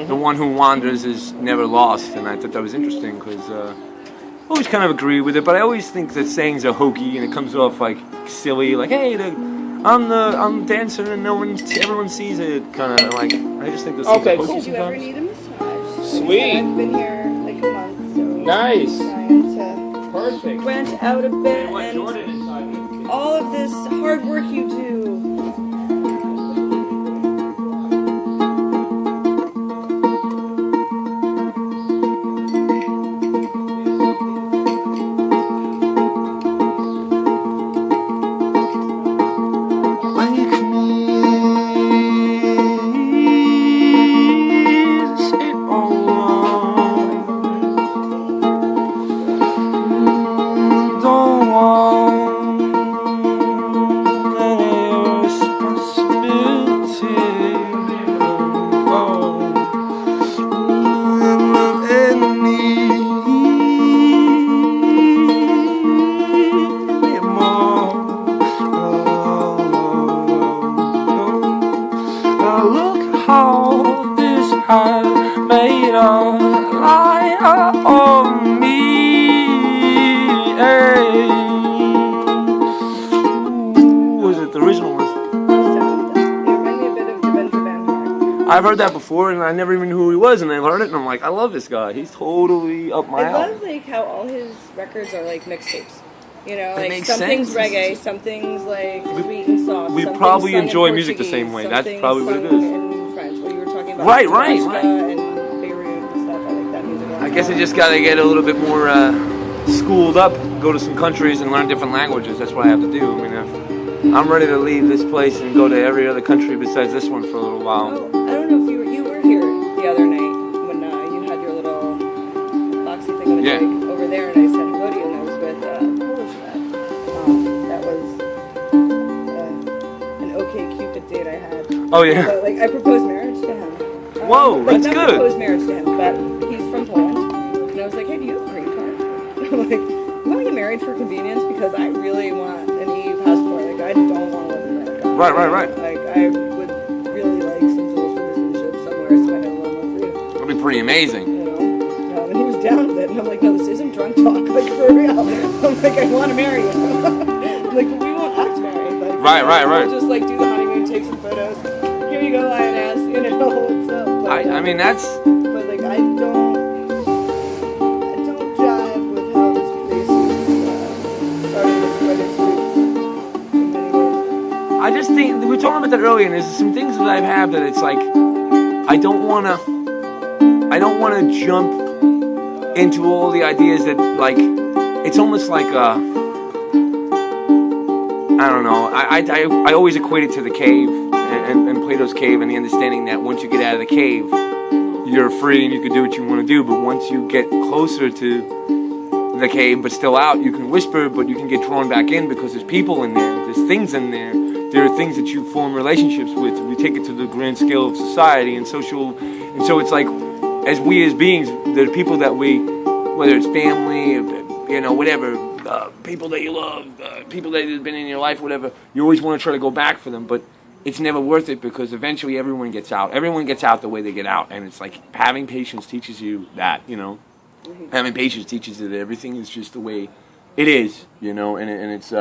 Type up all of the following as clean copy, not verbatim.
the one who wanders is never lost, and I thought that was interesting because I always kind of agree with it, but I always think that sayings are hokey and it comes off like silly, like hey, I'm the dancer and everyone sees it, kind of like I just think those things are hokey. Cool. Did you ever need a massage? Sweet. I've been here like a month, so Nice. trying to Perfect. branch out a bit and all of this hard work you do. Made a liar of me. Hey. Ooh, was it the original one? It reminded me a bit of Devendra Banhart. I've heard that before, and I never even knew who he was, and I heard it, and I'm like, I love this guy. He's totally up my alley. I love like how all his records are like mixtapes. You know, like makes something's sense. reggae, something's like sweet and soft. We something's probably sung in enjoy music the Portuguese, same way. That's something's probably what it sung is. In French, what you were talking about. Right. And Beirut and stuff. I like that music. I guess I just got to get a little bit more schooled up, go to some countries and learn different languages. That's what I have to do. I mean, I'm ready to leave this place and go to every other country besides this one for a little while. Oh, I don't know if you were here the other night when you had your little boxy thing with over there, and I said hello to you, and I was with Polish lad. That was an OK Cupid date I had. Oh yeah. So, like I proposed marriage to him. Whoa, like, that's not good. Proposed marriage to him, but he's from Poland, and I was like, hey, do you have a green card? I'm like, you want to get married for convenience because I really want an EU passport. Like I don't want to live in America. Right. Like I would really like some dual citizenship somewhere, so I had a little more freedom. That'd be pretty amazing. You know, and he was down with it, and I'm like, no, this isn't drunk talk, like for real. I'm like, I want to marry you. I'm like, we won't act married. Like, Right. We'll just like do the honeymoon, take some photos. Here you go, lioness. You know, it's I mean, that's. But like, I don't jive with how this place is starting to spread its roots in many ways. I just think we were talking about that earlier, and there's some things that I have that it's like I don't want to jump into all the ideas that like it's almost like I don't know. I always equate it to the cave and Plato's cave and the understanding that once you get out of the cave, you're free and you can do what you want to do. But once you get closer to the cave, but still out, you can whisper, but you can get drawn back in because there's people in there, there's things in there. There are things that you form relationships with. We take it to the grand scale of society and social, and so it's like, as we as beings, there are people that we, whether it's family, you know, whatever, people that you love, people that have been in your life, whatever, you always want to try to go back for them, but it's never worth it because eventually everyone gets out. Everyone gets out the way they get out, and it's like having patience teaches you that, you know. Mm-hmm. Having patience teaches you that everything is just the way it is, you know, and it's,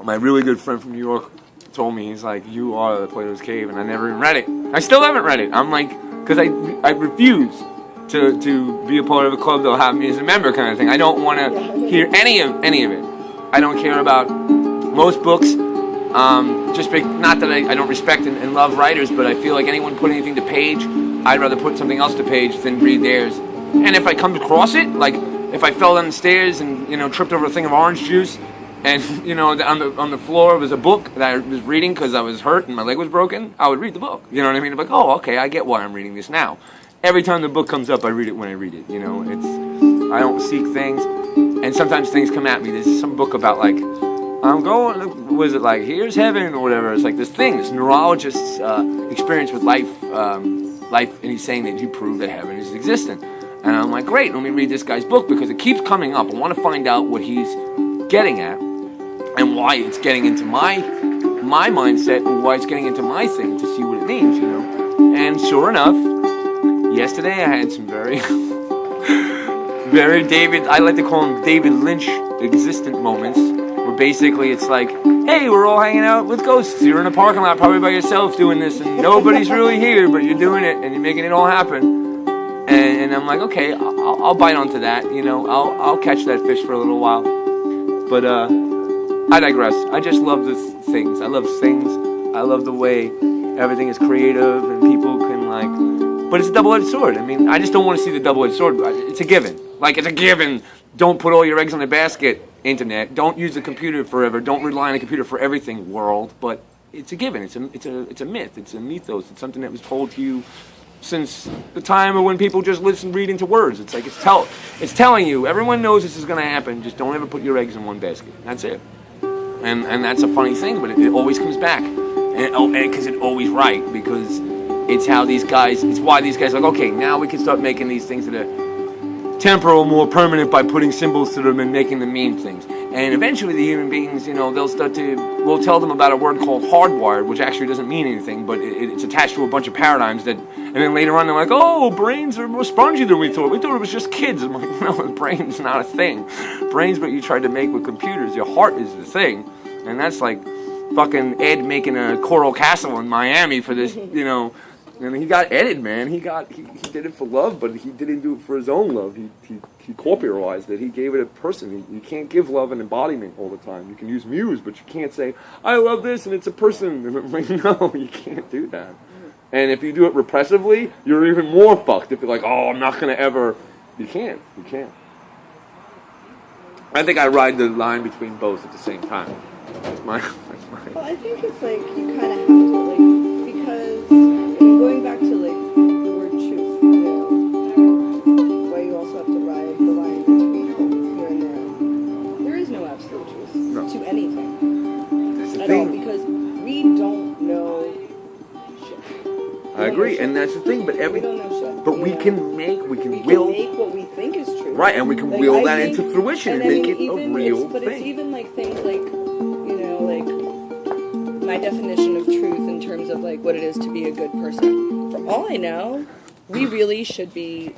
my really good friend from New York told me, he's like, you are the Plato's Cave, and I never even read it. I still haven't read it. I'm like, because I refuse to be a part of a club that'll have me as a member kind of thing. I don't want to hear any of it. I don't care about most books. Not that I don't respect and love writers, but I feel like anyone put anything to page, I'd rather put something else to page than read theirs. And if I come across it, like if I fell down the stairs and, you know, tripped over a thing of orange juice, and, you know, on the floor was a book that I was reading because I was hurt and my leg was broken, I would read the book. You know what I mean? I'm like, oh, okay, I get why I'm reading this now. Every time the book comes up, I read it when I read it. You know, I don't seek things, and sometimes things come at me. There's some book about like, was it like, here's heaven or whatever? It's like this neurologist's experience with life, and he's saying that you prove that heaven is existent. And I'm like, great, let me read this guy's book because it keeps coming up. I want to find out what he's getting at and why it's getting into my mindset and why it's getting into my thing to see what it means, you know. And sure enough, yesterday I had some very, very I like to call them David Lynch existent moments, where basically it's like, hey, we're all hanging out with ghosts. You're in a parking lot probably by yourself doing this, and nobody's really here, but you're doing it, and you're making it all happen. And I'm like, okay, I'll bite onto that, you know, I'll catch that fish for a little while. But I digress. I just love the things. I love things. I love the way everything is creative and people can but it's a double-edged sword. I mean, I just don't want to see the double-edged sword. It's a given. Like, it's a given. Don't put all your eggs in the basket, internet. Don't use the computer forever. Don't rely on the computer for everything, world. But it's a given. It's a myth. It's a mythos. It's something that was told to you since the time of when people just read into words. It's like, it's telling you, everyone knows this is going to happen. Just don't ever put your eggs in one basket. That's it. And that's a funny thing, but it always comes back. And because it's always right, because it's how these guys, it's why these guys are like, okay, now we can start making these things that are temporal, more permanent by putting symbols to them and making them mean things. And eventually the human beings, you know, we'll tell them about a word called hardwired, which actually doesn't mean anything, but it's attached to a bunch of paradigms and then later on they're like, oh, brains are more spongy than we thought. We thought it was just kids. I'm like, no, the brain's not a thing. Brain's what you tried to make with computers. Your heart is the thing. And that's like fucking Ed making a coral castle in Miami for this, you know. And he got edited, man. He did it for love, but he didn't do it for his own love. He corporealized it. He gave it a person. You can't give love an embodiment all the time. You can use muse, but you can't say, I love this, and it's a person. No, you can't do that. And if you do it repressively, you're even more fucked. If you're like, oh, I'm not going to ever. You can't. You can't. I think I ride the line between both at the same time. That's my. Well, I think it's like you kind of have to, because going back to the word truth, you know, why you also have to ride the line between here and there. There is no absolute truth to anything at all, because we don't know shit. I agree, and that's the thing. But we don't know shit. But we can make what we think is true. Right, and we can will that into fruition and make it a real thing. But it's even like things like, you know, like my definition of truth in terms of like what it is to be a good person. For all I know, we really should be